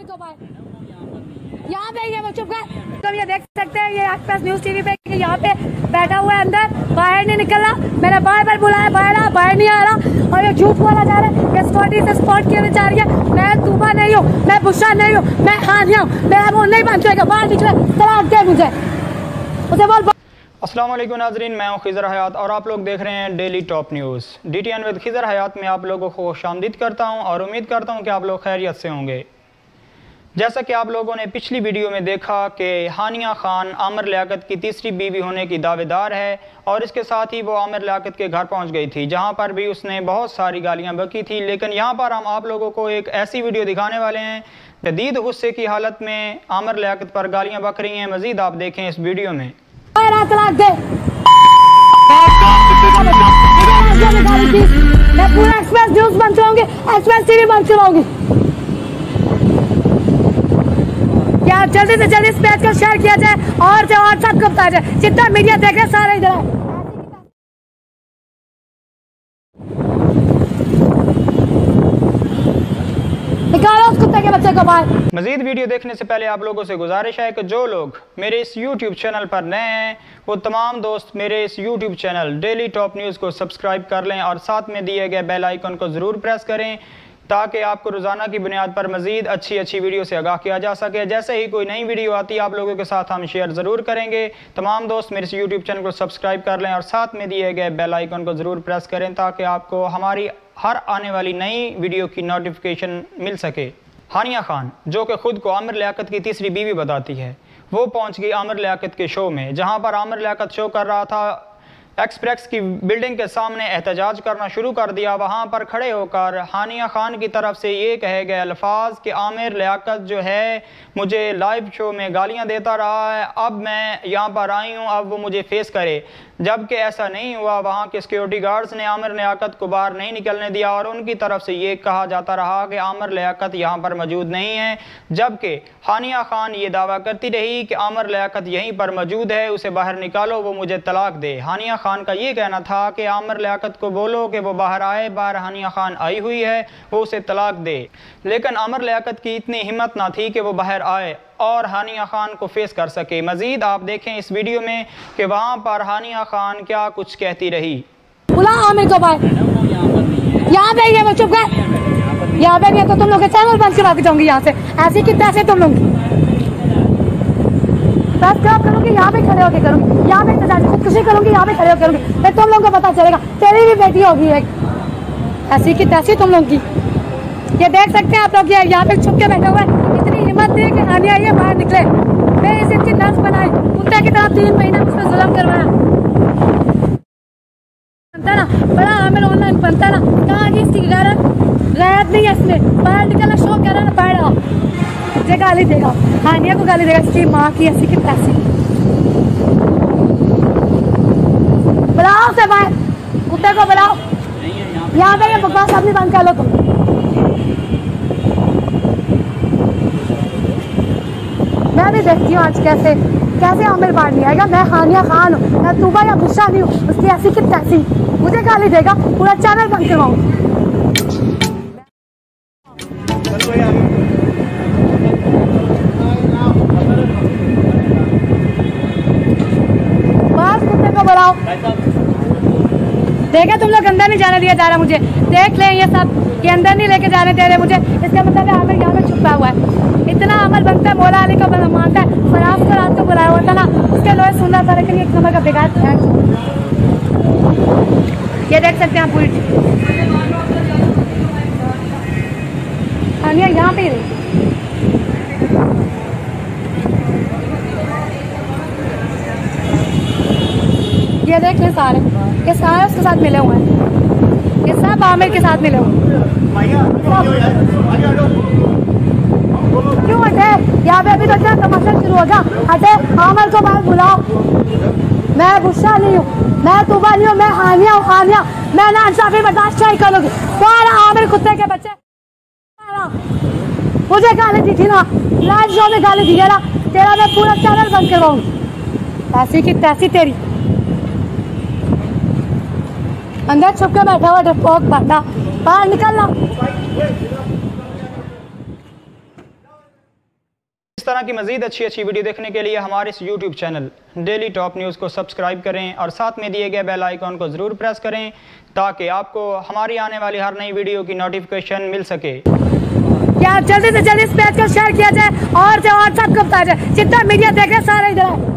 यहाँ पे ये चुप कर। तो ये देख सकते हैं ये आसपास न्यूज टीवी पे कि यहाँ पे बैठा हुआ है, अंदर बाहर नहीं निकल रहा। मैंने बार बार बुलाया, बाहर नहीं आ रहा और ये झूठ बोला जा रहा है। ये स्कॉटी से स्पॉट किया जा रही है। मैं तूबा नहीं हूँ, मैं बुशरा नहीं हूँ, मैं हानिया हूँ। मेरा वो नहीं बन जाएगा, बाहर निकले तलाक दे मुझे, उसे बोल। अस्सलाम वालेकुम नाजरीन, मैं हूं खिज़र हयात और आप लोग देख रहे हैं daily top news DTN with Khizar Hayat में आप लोगों को खुशामदीद करता हूं और उम्मीद करता हूं कि आप लोग खैरियत से होंगे। जैसा कि आप लोगों ने पिछली वीडियो में देखा कि हानिया खान आमिर लियाकत की तीसरी बीवी होने की दावेदार है और इसके साथ ही वो आमिर लियाकत के घर पहुंच गई थी, जहां पर भी उसने बहुत सारी गालियां बकी थी। लेकिन यहां पर हम आप लोगों को एक ऐसी वीडियो दिखाने वाले हैं शदीद गुस्से की हालत में आमिर लियाकत पर गालियाँ बक रही हैं। मज़ीद आप देखें इस वीडियो में। मैं पूरा एक्सप्रेस न्यूज़ बंद कराऊंगी, एक्सप्रेस टीवी बंद कराऊंगी। क्या जल्दी से जल्दी इस पेज को शेयर किया जाए और जो और सबको बताया जाए, जितना मीडिया देख रहे सारे इधर आए। निकालो उस कुत्ते के बच्चे को बाहर। मज़ीद वीडियो देखने से पहले आप लोगों से गुजारिश है कि जो लोग मेरे इस YouTube चैनल पर नए हैं वो तमाम दोस्त मेरे इस YouTube channel daily top news को सब्सक्राइब कर लें और साथ में दिए गए बेल आइकन को ज़रूर प्रेस करें ताकि आपको रोज़ाना की बुनियाद पर मज़ीद अच्छी वीडियो से आगाह किया जा सके। जैसे ही कोई नई वीडियो आती है आप लोगों के साथ हम शेयर ज़रूर करेंगे। तमाम दोस्त मेरे इस YouTube चैनल को सब्सक्राइब कर लें और साथ में दिए गए बेल आइकन को ज़रूर प्रेस करें ताकि आपको हमारी हर आने वाली नई वीडियो की नोटिफिकेशन मिल सके। हानिया खान, जो कि ख़ुद को आमिर लियाकत की तीसरी बीवी बताती है, वो पहुंच गई आमिर लियाकत के शो में, जहां पर आमिर लियाकत शो कर रहा था। एक्सप्रेस की बिल्डिंग के सामने एहतजाज करना शुरू कर दिया। वहां पर खड़े होकर हानिया खान की तरफ से ये कहे गए अल्फाज कि आमिर लियाकत जो है मुझे लाइव शो में गालियां देता रहा है, अब मैं यहाँ पर आई हूँ, अब वो मुझे फेस करे। जबकि ऐसा नहीं हुआ। वहाँ के सिक्योरिटी गार्ड्स ने आमिर लियाकत को बाहर नहीं निकलने दिया और उनकी तरफ से ये कहा जाता रहा कि आमिर लियाकत यहाँ पर मौजूद नहीं है। जबकि हानिया खान ये दावा करती रही कि आमिर लियाकत यहीं पर मौजूद है, उसे बाहर निकालो, वो मुझे तलाक दे। हानिया खान का ये कहना था कि आमिर लियाकत को बोलो कि वो बाहर आए। बाहर हानिया खान आई हुई है, वो उसे तलाक दे। लेकिन आमिर लियाकत की इतनी हिम्मत ना थी कि वो बाहर आए और हानिया खान को फेस कर सके। मजीद आप देखें इस वीडियो में कि वहाँ पर हानिया खान क्या कुछ कहती रही। बुला आमिर को बाहर। यहाँ पे ये चुप कर। यहाँ पे भी तो तुम लोग के चैनल बंद करा के जाऊंगी यहाँ से। ऐसे कि पैसे तुम लोग सब्सक्राइब करूंगी, यहाँ पे खड़े होकर करूंगी, यहाँ पे इंतजार खुदकुशी करूंगी, यहाँ पे खड़े होकर करूंगी। फिर तुम लोगों को पता चलेगा तेरी भी बेटी होगी एक ऐसी की तैसी तुम लोग की। ये देख सकते हैं आप लोग, ये यहाँ पे छुप के बैठे हुए। इतनी हिम्मत थी कि हानिया ये बाहर निकले। मैं इस इनकी नर्स बनाई, कुत्ते की तरह 3 महीने उसमें जुल्म करवाया। बनता ना बड़ा आमिर ऑनलाइन बनता ना, कहाँ की इसकी गैरत नहीं है इसमें। बाहर निकलना शौक कर रहा ना, बाहर आओ, मुझे गाली देगा, हानिया को गाली देगा, इसकी माँ की ऐसी की तैसी। बुलाओ से बाहर, कुत्ते को बुलाओ। यहाँ पे ये बकवास अपनी बंद कर लो तुम। मैं भी देखती हूँ आज कैसे आमिर बाहर नहीं आएगा। मैं हानिया खान हूँ, मैं तूबा या बुशरा नहीं हूँ। उसकी ऐसी की तैसी मुझे गाली देगा, पूरा चैनल बंद करवाऊँ। बस कुत्ते को बुलाओ। देखा तुम लोग, अंदर नहीं जाने दिया जा रहा मुझे। देख ले ये सब, ये अंदर नहीं लेके जाने दे रहे मुझे। इसका मतलब है आमिर यहाँ पे छुपा हुआ है। इतना अमल बनता है, मौला अली को मानता है। फराज को रात को बुलाया हुआ था ना, उसके लोहे सुन रहा था, लेकिन एक नंबर का बेकार है। ये देख सकते हैं आप पूरी हानिया यहाँ पे ही रही। ये देख ले सारे, ये सारे उसके साथ मिले हुए हैं। ये सब आमिर के साथ मिले हुए हैं। क्यों हटे? यहाँ पे अभी तो क्या तमाशा शुरू होगा। हटे, आमिर को बाहर बुलाओ। मैं बुशरा नहीं हूँ, मैं तूबा नहीं हूँ, मैं हानिया हूँ। हानिया मैं ना इंसाफी बर्दाश्त नहीं करूँगी। कौन आमिर कुत्ते के बच्चे? मुझे गाली दी थी ना, लाइव शो में गाली दी है ना, तेरा मैं पूरा चैनल बंद करवाऊंगी। ऐसी की तैसी तेरी। अंदर छुप के बैठा हुआ डरपोक बाटा, बाहर निकलना। तरह की मज़ीद अच्छी वीडियो देखने के लिए हमारे इस YouTube channel daily top news को सब्सक्राइब करें और साथ में दिए गए बेल आइकॉन को ज़रूर प्रेस करें ताकि आपको हमारी आने वाली हर नई वीडियो की नोटिफिकेशन मिल सके। क्या जल्दी से जल्दी इस पेज को शेयर किया जाए और जो व्हाट्सएप को बताया जाए, जितना मीडिया देख रहे हैं सारे इधर